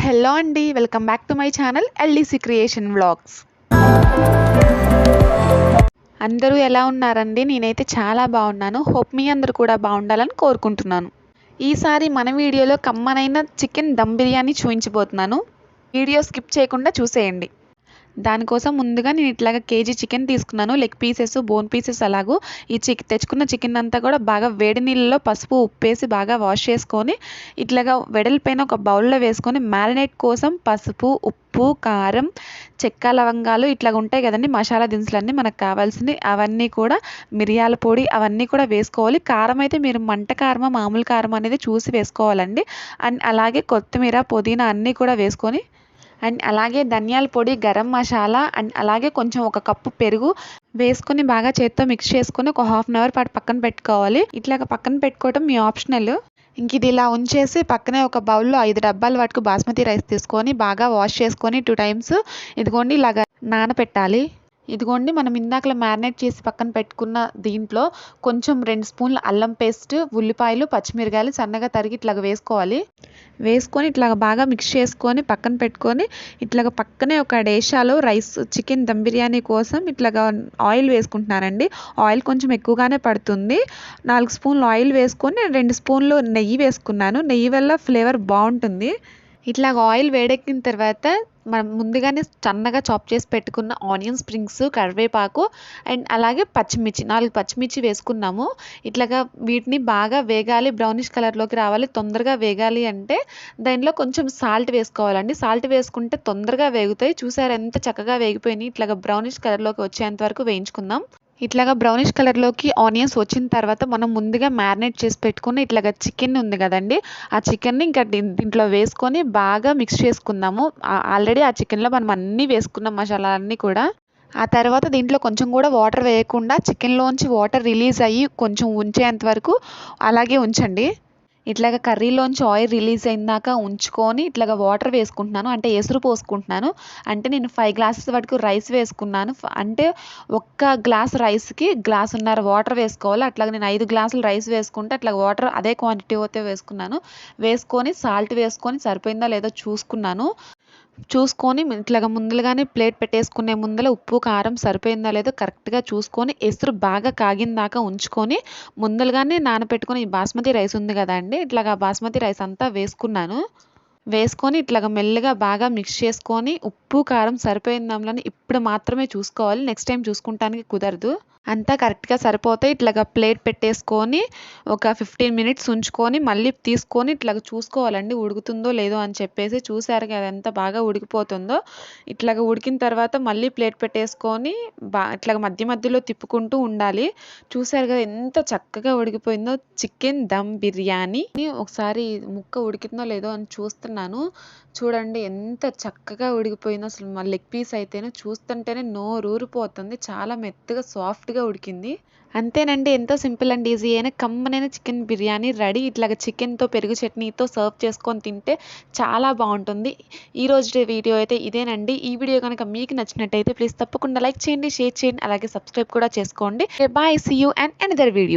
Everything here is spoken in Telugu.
హలో అండి, welcome back to my channel LDC creation vlogs. అందరూ ఎలా ఉన్నారండి? నేనైతే చాలా బాగున్నాను. హోప్ మీ అందరూ కూడా బాగుండాలని కోరుకుంటున్నాను. ఈసారి మన వీడియోలో కమ్మనైన చికెన్ దమ్ బిర్యానీ చూపించబోతున్నాను. వీడియో స్కిప్ చేయకుండా చూసేయండి. దానికోసం ముందుగా నేను ఇట్లాగా కేజీ చికెన్ తీసుకున్నాను. లెగ్ పీసెస్, బోన్ పీసెస్ అలాగూ ఈ తెచ్చుకున్న చికెన్ అంతా కూడా బాగా వేడి నీళ్ళలో పసుపు ఉప్పేసి బాగా వాష్ చేసుకొని ఇట్లాగా వెడల్పైన ఒక బౌల్లో వేసుకొని మ్యారినేట్ కోసం పసుపు, ఉప్పు, కారం, చెక్క, లవంగాలు ఇట్లాగ ఉంటాయి కదండి మసాలా దినుసులన్నీ మనకు కావాల్సినవి. అవన్నీ కూడా మిరియాల పొడి అవన్నీ కూడా వేసుకోవాలి. కారం అయితే మీరు మంట కారమా మామూలు కారం అనేది చూసి వేసుకోవాలండి. అండ్ అలాగే కొత్తిమీర, పుదీనా అన్నీ కూడా వేసుకొని అండ్ అలాగే ధనియాల పొడి, గరం మసాలా అండ్ అలాగే కొంచెం ఒక కప్పు పెరుగు వేసుకొని బాగా చేత్తో మిక్స్ చేసుకొని ఒక హాఫ్ అన్ అవర్ పాటు పక్కన పెట్టుకోవాలి. ఇట్లాగ పక్కన పెట్టుకోవడం మీ ఆప్షనల్. ఇంక ఇది ఇలా ఉంచేసి పక్కనే ఒక బౌల్లో 5 డబ్బాల వరకు బాస్మతి రైస్ తీసుకొని బాగా వాష్ చేసుకొని 2 టైమ్స్ ఇదిగోండి ఇలాగ నానపెట్టాలి. ఇదిగోండి మనం ఇందాకలా మ్యారినేట్ చేసి పక్కన పెట్టుకున్న దీంట్లో కొంచెం 2 స్పూన్ల అల్లం పేస్ట్, ఉల్లిపాయలు, పచ్చిమిరకాయలు సన్నగా తరిగి ఇట్లాగ వేసుకోవాలి. వేసుకొని ఇట్లాగ బాగా మిక్స్ చేసుకొని పక్కన పెట్టుకొని ఇట్లాగ పక్కనే ఒక డేషాలో రైస్ చికెన్ దమ్ బిర్యానీ కోసం ఇట్లాగ ఆయిల్ వేసుకుంటున్నానండి. ఆయిల్ కొంచెం ఎక్కువగానే పడుతుంది. 4 స్పూన్లు ఆయిల్ వేసుకొని 2 స్పూన్లు నెయ్యి వేసుకున్నాను. నెయ్యి వల్ల ఫ్లేవర్ బాగుంటుంది. ఇట్లాగ ఆయిల్ వేడెక్కిన తర్వాత మనం ముందుగానే సన్నగా చాప్ చేసి పెట్టుకున్న ఆనియన్ స్ప్రింగ్స్, కరివేపాకు అండ్ అలాగే పచ్చిమిర్చి 4 పచ్చిమిర్చి వేసుకున్నాము. ఇట్లాగా వీటిని బాగా వేగాలి, బ్రౌనిష్ కలర్లోకి రావాలి. తొందరగా వేగాలి అంటే దానిలో కొంచెం సాల్ట్ వేసుకోవాలండి. సాల్ట్ వేసుకుంటే తొందరగా వేగుతాయి. చూసారు ఎంత చక్కగా వేగిపోయినాయి. ఇట్లాగా బ్రౌనిష్ కలర్లోకి వచ్చేంత వరకు వేయించుకుందాం. ఇట్లాగా బ్రౌనిష్ కలర్లోకి ఆనియన్స్ వచ్చిన తర్వాత మనం ముందుగా మ్యారినేట్ చేసి పెట్టుకుని ఇట్లాగా చికెన్ ఉంది కదండి, ఆ చికెన్ని ఇంకా దీంట్లో వేసుకొని బాగా మిక్స్ చేసుకుందాము. ఆల్రెడీ ఆ చికెన్లో మనం అన్నీ వేసుకున్నాం మసాలాలన్నీ కూడా. ఆ తర్వాత దీంట్లో కొంచెం కూడా వాటర్ వేయకుండా చికెన్లోంచి వాటర్ రిలీజ్ అయ్యి కొంచెం ఉంచేంత వరకు అలాగే ఉంచండి. ఇట్లాగ కర్రీలోంచి ఆయిల్ రిలీజ్ అయిందాక ఉంచుకొని ఇట్లాగ వాటర్ వేసుకుంటున్నాను. అంటే ఎసురు పోసుకుంటున్నాను. అంటే నేను 5 గ్లాసెస్ వరకు రైస్ వేసుకున్నాను. అంటే ఒక్క గ్లాస్ రైస్కి గ్లాసున్నర వాటర్ వేసుకోవాలి. అట్లాగ నేను 5 గ్లాసులు రైస్ వేసుకుంటే అట్లా వాటర్ అదే క్వాంటిటీ అయితే వేసుకున్నాను. వేసుకొని సాల్ట్ వేసుకొని సరిపోయిందా లేదో చూసుకొని ఇట్లాగ ముందుగానే ప్లేట్ పెట్టేసుకునే ముందర ఉప్పు, కారం సరిపోయిందా లేదో కరెక్ట్గా చూసుకొని ఎసురు బాగా కాగిందాక ఉంచుకొని ముందలుగానే నానబెట్టుకొని ఈ బాస్మతి రైస్ ఉంది కదండి, ఇట్లాగా బాస్మతి రైస్ అంతా వేసుకున్నాను. వేసుకొని ఇట్లాగ మెల్లగా బాగా మిక్స్ చేసుకొని ఉప్పు, కారం సరిపోయిందామని ఇప్పుడు మాత్రమే చూసుకోవాలి. నెక్స్ట్ టైం చూసుకుంటానికి కుదరదు. అంతా కరెక్ట్గా సరిపోతే ఇట్లాగ ప్లేట్ పెట్టేసుకొని ఒక 15 మినిట్స్ ఉంచుకొని మళ్ళీ తీసుకొని ఇట్లాగ చూసుకోవాలండి ఉడుకుతుందో లేదో అని చెప్పేసి. చూసారు కదా ఎంత బాగా ఉడికిపోతుందో. ఇట్లాగ ఉడికిన తర్వాత మళ్ళీ ప్లేట్ పెట్టేసుకొని ఇట్లాగ మధ్య మధ్యలో తిప్పుకుంటూ ఉండాలి. చూసారు కదా ఎంత చక్కగా ఉడికిపోయిందో చికెన్ దమ్ బిర్యానీ. ఒకసారి ముక్క ఉడికిందో లేదో అని చూస్తున్నాను. చూడండి ఎంత చక్కగా ఉడికిపోయిందో. అసలు మా లెగ్ పీస్ అయితేనే చూస్తుంటేనే నోరూరిపోతుంది. చాలా మెత్తగా సాఫ్ట్గా ఉడికింది. అంతేనండి, ఎంతో సింపుల్ అండ్ ఈజీ అయిన కమ్మనైన చికెన్ బిర్యానీ రెడీ. ఇట్లాగ చికెన్తో పెరుగు చట్నీతో సర్వ్ చేసుకొని తింటే చాలా బాగుంటుంది. ఈ రోజు వీడియో అయితే ఇదేనండి. ఈ వీడియో కనుక మీకు నచ్చినట్టయితే ప్లీజ్ తప్పకుండా లైక్ చేయండి, షేర్ చేయండి, అలాగే సబ్స్క్రైబ్ కూడా చేసుకోండి. Bye, see you and another video.